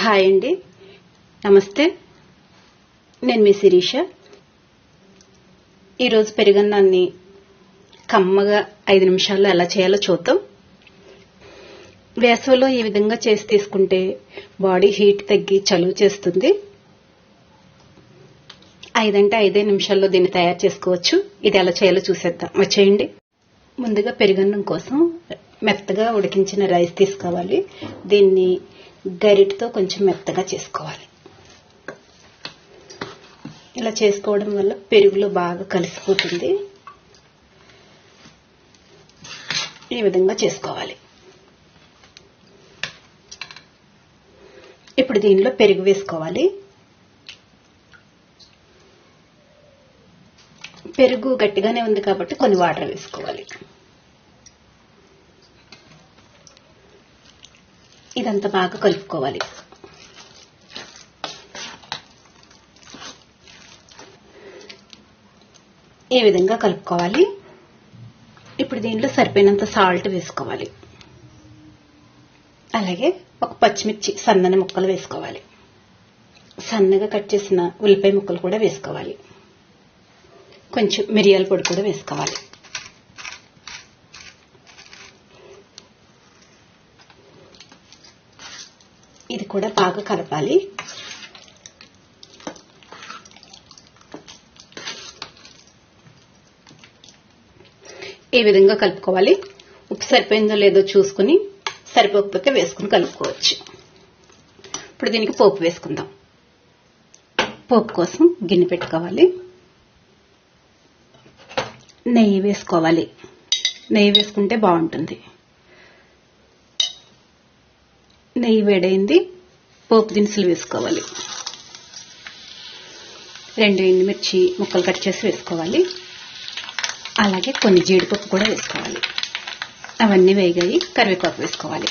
Hi అండి, నమస్తే. నేను మీ శిరీష. ఈరోజు పెరుగన్నాన్ని కమ్మగా 5 నిమిషాల్లో ఎలా చేయాలో చూద్దాం. వేసవిలో ఈ విధంగా చేసి తీసుకుంటే బాడీ హీట్ తగ్గి చలువ చేస్తుంది. 5 అంటే 5 నిమిషాల్లో దీన్ని తయారు చేసుకోవచ్చు. ఇది ఎలా చేయాలో చూసేద్దాం, వచ్చేయండి. ముందుగా పెరుగన్నం కోసం మెత్తగా ఉడికించిన రైస్ తీసుకోవాలి. దీన్ని గరిటతో కొంచెం మెత్తగా చేసుకోవాలి. ఇలా చేసుకోవడం వల్ల పెరుగులో బాగా కలిసిపోతుంది. ఈ విధంగా చేసుకోవాలి. ఇప్పుడు దీనిలో పెరుగు వేసుకోవాలి. పెరుగు గట్టిగానే ఉంది కాబట్టి కొన్ని వాటర్ వేసుకోవాలి. ఇదంతా బాగా కలుపుకోవాలి. ఈ విధంగా కలుపుకోవాలి. ఇప్పుడు దీనిలో సరిపోయినంత సాల్ట్ వేసుకోవాలి. అలాగే ఒక పచ్చిమిర్చి సన్నని ముక్కలు వేసుకోవాలి. సన్నగా కట్ చేసిన ఉల్లిపాయ ముక్కలు కూడా వేసుకోవాలి. కొంచెం మిరియాల పొడి కూడా వేసుకోవాలి. ఇది కూడా బాగా కలపాలి. ఈ విధంగా కలుపుకోవాలి. ఉప్పు సరిపోయిందో లేదో చూసుకుని, సరిపోకపోతే వేసుకుని కలుపుకోవచ్చు. ఇప్పుడు దీనికి పోపు వేసుకుందాం. పోపు కోసం గిన్నె పెట్టుకోవాలి. నెయ్యి వేసుకోవాలి. నెయ్యి వేసుకుంటే బాగుంటుంది. నెయ్యి వేడైంది. పోపు దినుసులు వేసుకోవాలి. 2 ఎండుమిర్చి ముక్కలు కట్ చేసి వేసుకోవాలి. అలాగే కొన్ని జీడిపప్పు కూడా వేసుకోవాలి. అవన్నీ వేగాయి. కరివేపాకు వేసుకోవాలి.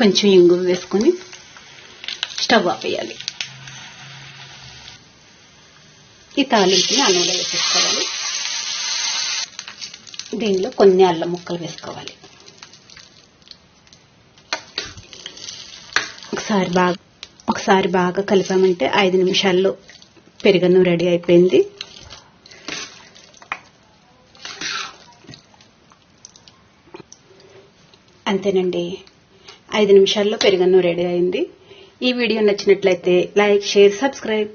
కొంచెం ఇంగువ వేసుకొని స్టవ్ ఆపేయాలి. ఈ తాలింపుని అన్నంలో వేసేసుకోవాలి. దీనిలో కొన్ని అల్లం ముక్కలు వేసుకోవాలి. ఒకసారి బాగా కలిపామంటే 5 నిమిషాల్లో పెరుగన్నం రెడీ అయిపోయింది. అంతేనండి, 5 నిమిషాల్లో పెరుగన్నం రెడీ అయింది. ఈ వీడియో నచ్చినట్లయితే లైక్, షేర్, సబ్స్క్రైబ్.